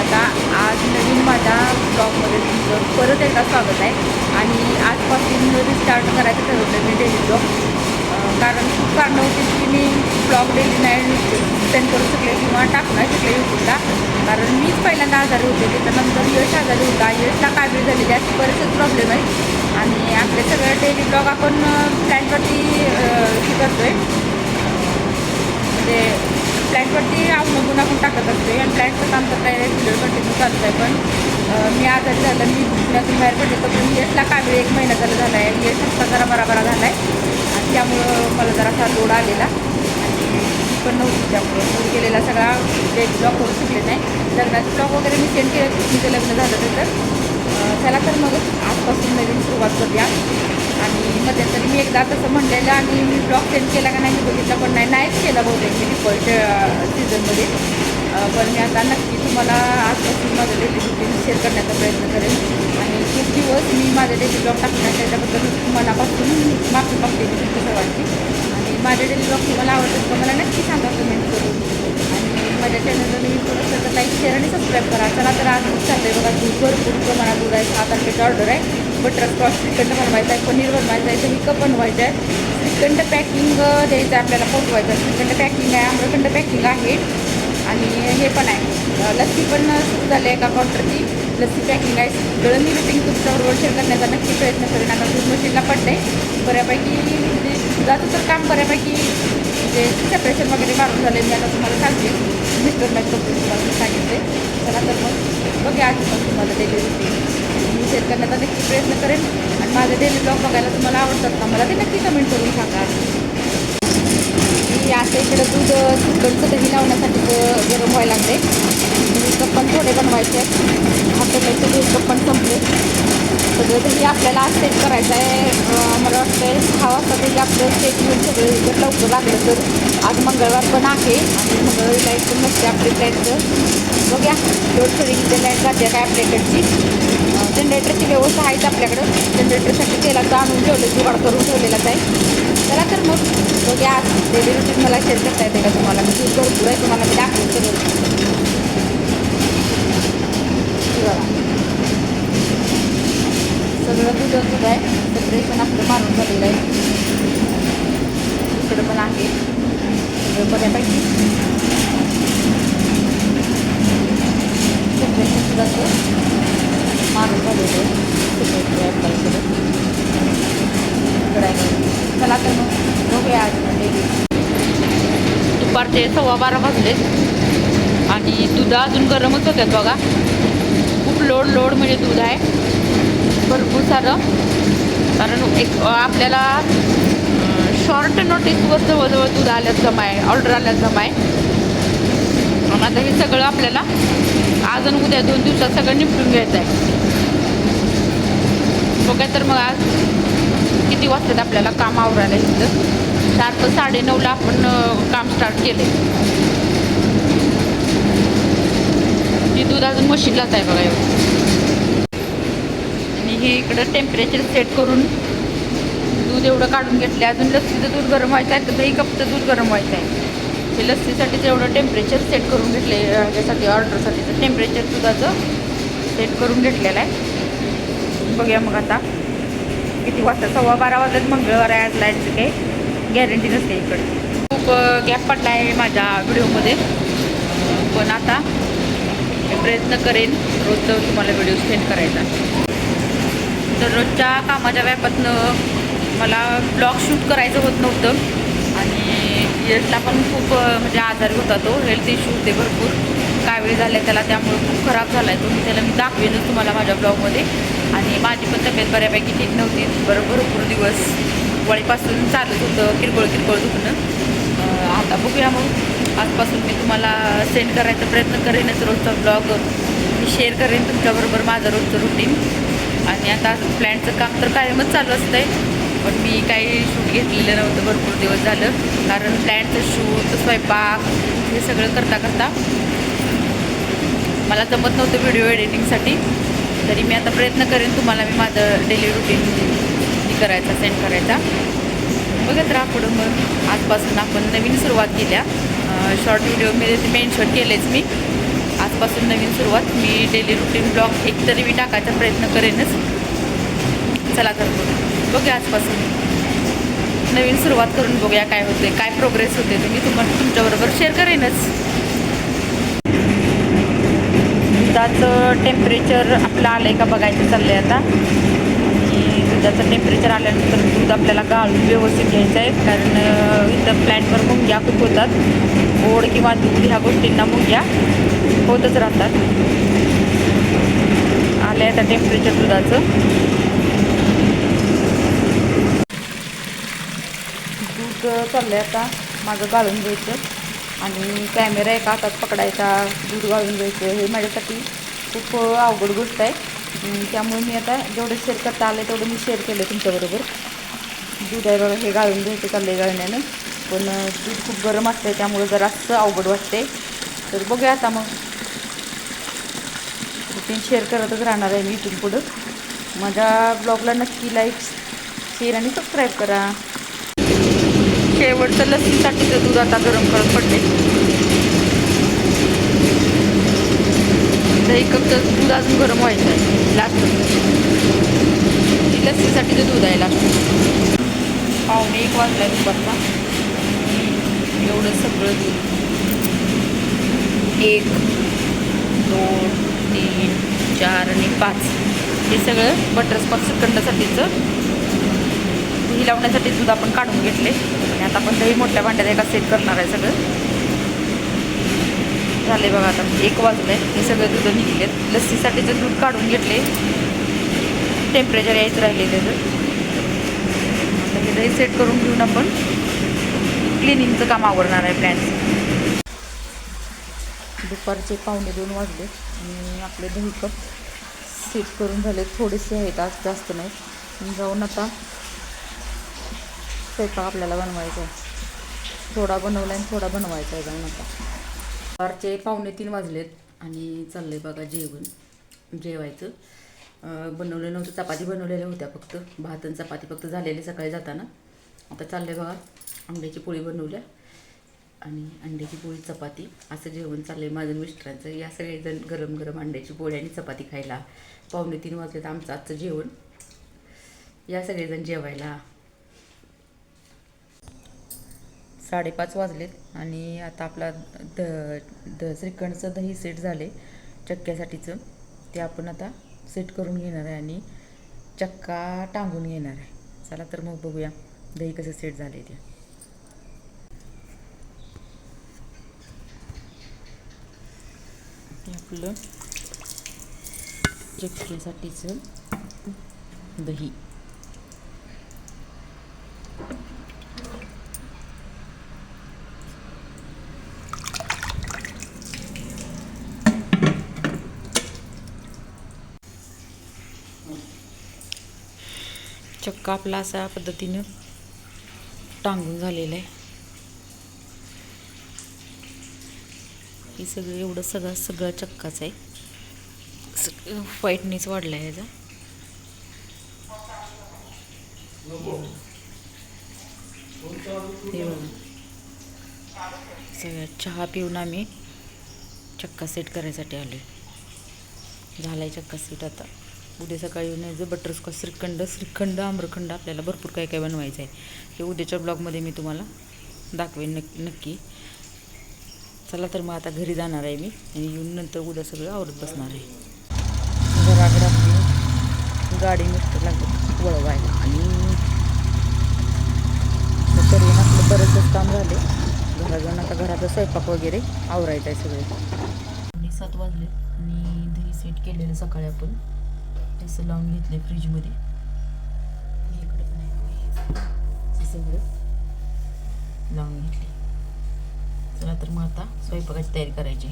आता आज नवीन माझ्या ब्लॉगमध्ये तुमचं परत एकदा स्वागत आहे. आणि आजपासून रिस्टार्ट करायचं ठरवलं मी डेली ब्लॉग. कारण खूप कारणं होती की मी ब्लॉग डेली नाही सेंड करू शकले किंवा टाकू नाही शकले यूट्यूबला. कारण मीच पहिल्यांदा आजारी होते, त्याच्यानंतर यश आजारी होता, यशला काबीळ झालेली असे बरेचसे प्रॉब्लेम आहेत. आणि आपले सगळे डेली ब्लॉग आपण प्लॅनवरती हे करतो आहे, म्हणजे प्लॅनवरती अवलंबून आपण टाकत असतो आणि प्लॅनचं काम तर काय रेग्युलर कंटिन्यू चालतं आहे. पण मी आजारी झालं, मी पुण्यातून बाहेर पडले तर पण यशला काबीळ 1 महिना झाला आहे. यश असता जरा बरा झाला आहे आणि त्यामुळं मला जरासा लोड आलेला आणि पण नव्हती, त्यामुळं लोड गेलेला सगळा डेली ब्लॉग करू शकले नाही. लग्नाचे ब्लॉग वगैरे मी सेंड केले, तिचं लग्न झालं तर त्याला तर मग आजपासून नवीन सुरुवात करूया. आणि मध्यंतरी मी एकदा तसं म्हणलेलं आणि मी ब्लॉग सेंड केला का नाही बघितलं, पण नाहीच केला बहुतेक मी डिफॉल्टच्या सीझनमध्ये. पण मी आता नक्की तुम्हाला आजपासून माझं डेली रुटीन शेअर करण्याचा प्रयत्न करेन. आणि खूप दिवस मी माझे डेली ब्लॉग टाकणार, त्याच्याबद्दल मनापासून माफी मागते मी तुमच्या सर्वांची. आणि माझे डेली ब्लॉग तुम्हाला आवडतात का मला नक्की सांगा कमेंट करून. आणि माझ्या चॅनलला मी थोडंसं तर लाईक शेअर आणि सबस्क्राईब करा. चला तर आज चाललं आहे बघा, दूध भरपूर प्रमाणात दूध आहे. 7 तारखेची ऑर्डर आहे. बटर स्कॉच श्रीखंड बनवायचं आहे, पनीर बनवायचं आहे, दही कप बनवायचं आहे, श्रीखंड पॅकिंग द्यायचं आहे आपल्याला, पोचवायचं आहे. श्रीखंड पॅकिंग आहे, आम्रखंड पॅकिंग आहे आणि हे पण आहे, लस्सी पण सुरू झाली आहे. एका काउंटरची लस्सी पॅकिंग आहे. सगळं मी रुटीन तुमच्याबरोबर शेअर करण्याचा नक्की प्रयत्न करेन. आता दूध मशीनला पडते बऱ्यापैकी, म्हणजे दुधाचं तर काम बऱ्यापैकी म्हणजे सेपरेशन वगैरे मारून झाले. मी आता तुम्हाला सांगते, मिस्टर मॅच तुम्हाला सांगितले. चला तर मग बघा आजपासून तुम्हाला डेली रुटीन मी शेअर करण्याचा नक्की प्रयत्न करेन. आणि माझे डेली ब्लॉग बघायला तुम्हाला आवडतात का मला ते नक्की कमेंट करून सांगा. की आता इकडं दूध चिकनचं दही लावण्यासाठी गरम व्हायला लागले. दही कप पण थोडे बनवायचे आहेत. हाताचे दही कप पण संपले. सगळं दही आपल्याला आज सेट करायचं आहे. मला वाटतं 6 वाजता दही आपलं सेट घेऊन सगळं जर लवकर लागलं तर. आज मंगळवार पण आहे आणि मंगळवारी लाईट पण नसते आपल्या फ्लॅटचं. बघूया लोड शेडिंगची लाईट जाते काय आपल्याकडची. जनरेटरची व्यवस्था आहेच आपल्याकडं. जनरेटरसाठी तेलाचं आणून ठेवलं, जुगाड करून ठेवलेलाच आहे. चला तर मग बघूया आज डेली रुटीन मला शेअर करता येते का तुम्हाला. मी दूध भरपूर आहे, तुम्हाला मी दाखवेन सगळं. सगळं दूध आहे, सेपरेशन आपलं मारून झालेलं आहे. इकडं पण आहे सगळं बऱ्यापैकी सेपरेशन दुधाचं मारून झालेलं आहे. चला तर मग बघूया आज डेली. दुपारचे 12:15 वाजले आणि दूध अजून गरमच होत्यात बघा. खूप लोड म्हणजे दूध आहे भरपूर सारं. कारण एक आपल्याला शॉर्ट नोटीसवर जवळजवळ दूध आल्यात जमा आहे, ऑर्डर आल्यात जमा आहे. आणि आता हे सगळं आपल्याला आज आणि उद्या 2 दिवसात सगळं निपटून घ्यायचं आहे. बघा तर मग आज किती वाजतात आपल्याला काम आवरायला. इथं 9:30ला आपण काम स्टार्ट केले. ती दूध अजून मशीनलाच आहे बघा एवढं. आणि हे इकडं टेम्परेचर सेट करून दूध एवढं काढून घेतले. अजून लस्सीचं दूध गरम व्हायचं आहे, तर दही कपचं दूध गरम व्हायचं आहे. हे लस्सीसाठीच एवढं टेम्परेचर सेट करून घेतले. ह्याच्यासाठी ऑर्डरसाठीचं टेम्परेचर दुधाचं सेट करून घेतलेलं आहे. बघूया मग आता किती वाजता. 12:15 वाजल्यात. मंगळवार आहे आज. लाईटची काही गॅरंटी नसते इकडे. खूप गॅप पडला आहे माझ्या व्हिडिओमध्ये, पण आता मी प्रयत्न करेन रोजचं तुम्हाला व्हिडिओ सेंड करायचा. तर रोजच्या कामाच्या व्यापातनं मला ब्लॉग शूट करायचं होत नव्हतं. आणि यशला पण खूप म्हणजे आजारी होता, तो हेल्थ इश्यू होते भरपूर, कावीळ झाले त्याला, त्यामुळे खूप खराब झाला आहे तो. मी त्याला मी दाखवेनच तुम्हाला माझ्या ब्लॉगमध्ये. आणि माझी पण तब्येत बऱ्यापैकी ठीक नव्हती. भरपूर दिवस वळीपासून चालत होतं किरकोळ दुखणं. आता बघूया मग आजपासून मी तुम्हाला सेंड करायचा प्रयत्न करेनच. रोजचा ब्लॉग मी शेअर करेन तुमच्याबरोबर माझं रोजचं रुटीन. आणि आता प्लॅनचं काम तर कायमच चालू असतं आहे, पण मी काही शूट घेतलेलं नव्हतं भरपूर दिवस झालं. कारण प्लॅनचं शूट, स्वयंपाक हे सगळं करता मला जमत नव्हतं व्हिडिओ एडिटिंगसाठी. तरी मी आता प्रयत्न करेन तुम्हाला मी माझं डेली रुटीन करायचा, सेंड करायचा. बघत राहा पुढं. मग आजपासून आपण नवीन सुरुवात केल्या. शॉर्ट व्हिडिओ मी मेन्शन केलेच मी. आजपासून आजपासून नवीन सुरुवात. मी डेली रुटीन ब्लॉग एकतरी मी टाकायचा प्रयत्न करेनच. चला तर बघूया आजपासून नवीन सुरुवात करून बघूया काय होते, काय प्रोग्रेस होते ते मी तुमच्याबरोबर शेअर करेनच. दुधाचं टेम्परेचर आपलं आलं आहे का बघायचं चाललं आहे आता. आणि दुधाचं टेम्परेचर आल्यानंतर दूध आपल्याला गाळून व्यवस्थित घ्यायचं आहे. कारण इथं प्लॅन्टवर मुंग्या खूप होतात. गोड किंवा दूध ह्या गोष्टींना मुंग्या होतच राहतात. आलं आहे आता टेम्परेचर दुधाचं. दूध चाललं आहे आता माझं गाळून घ्यायचं. आणि कॅमेरा एका हातात पकडायचा, दूध गाळून घ्यायचं, हे माझ्यासाठी खूप अवघड गोष्ट आहे. त्यामुळे मी आता जेवढं शेअर करता आलं तेवढं मी शेअर केलं तुमच्याबरोबर. दूध आहे बघा, हे गाळून घ्यायचं चाललं गाळण्यानं. पण दूध खूप गरम असतं त्यामुळे जरासं अवघड वाटते. तर बघूया आता मग रुटीन शेअर करतच राहणार आहे मी इथून पुढं. माझ्या ब्लॉगला नक्की लाईक, शेअर आणि सबस्क्राईब करा. शेवटचं लस्सीसाठीचं दूध आता गरम करत पडले. दही कपचं दूध अजून गरम व्हायचं आहे लास्ट. लस्सीसाठीचं दूध आहे लास्ट. 1:15 वाजला दुपारचा. एवढं सगळं दूध 1, 2, 3, 4 आणि 5 हे सगळं बटरस्कॉच श्रीखंडासाठीचं दही लावण्यासाठी दूध आपण काढून घेतले. आणि आता आपण दही मोठ्या भांड्यात एका सेट करणार आहे. सगळं झाले बघा. आता 1 वाजलं आहे. हे सगळं दूध निघलेत. लस्सीसाठीचं दूध काढून घेतले. टेम्परेचर यायचं राहिले त्याचं. आता हे दही सेट करून घेऊन आपण क्लिनिंगचं काम आवरणार आहे प्लॅन्टचं. दुपारचे 1:15 वाजले आणि आपले दही कप सेट करून झाले. थोडेसे आहेत आज, जास्त नाही. जाऊन आता स्वयंपाक आपल्याला बनवायचा आहे. थोडा बनवला आणि थोडा बनवायचा आहे जाऊन आता. दुपारचे 2:45 वाजलेत आणि चाललं आहे बघा जेवायचं. बनवलं नव्हतं, चपाती बनवलेल्या होत्या फक्त. भात आणि चपाती फक्त झालेली सकाळी जाताना. आता चाललं आहे बघा अंड्याची पोळी बनवल्या आणि अंड्याची पोळी चपाती असं जेवण चाललं आहे माझं मिस्टरांचं. या सगळेजण गरम गरम अंड्याची पोळी आणि चपाती खायला. 2:45 वाजलेत आमचं आजचं जेवण. या सगळेजण जेवायला. 5:30 वाजलेत आणि आता आपला श्रीखंडचं दही सेट झाले चक्क्यासाठीचं. ते आपण आता सेट करून घेणार आहे आणि चक्का टांगून घेणार आहे. चला तर मग बघूया दही कसं सेट झाले ते. आपलं चक्क्यासाठीचं दही. चक्का आपला अशा पद्धतीनं टांगून झालेला आहे. हे सगळं एवढं सगळा चक्काच आहे. व्हाईटनेस वाढला आहे याचा. हे बघा सगळ्या चहा पिऊन आम्ही चक्का सेट करायसाठी आलो. झाला आहे चक्का सेट. आता उद्या सकाळी येऊन यायचं. बटरस्कॉच श्रीखंड आम्रखंड आपल्याला भरपूर काय काय बनवायचं आहे. हे उद्याच्या ब्लॉगमध्ये मी तुम्हाला दाखवेन नक्की. चला तर मग आता घरी जाणार आहे मी आणि येऊन नंतर उद्या सगळं आवरत बसणार आहे. घराकडे आपली गाडी मिस्टर लागत वळवायला आणि तरी आपलं बरंचंच काम झाले. घरात जाऊन आता घराचा स्वयंपाक वगैरे आवरायचं आहे सगळे. 7 वाजले आणि दही सेट केलेलं सकाळी आपण असं लावून घेतले फ्रीजमध्ये. इकडे पण आहे सगळं लावून घेतले. चला तर मग आता स्वयंपाकाची तयारी करायची.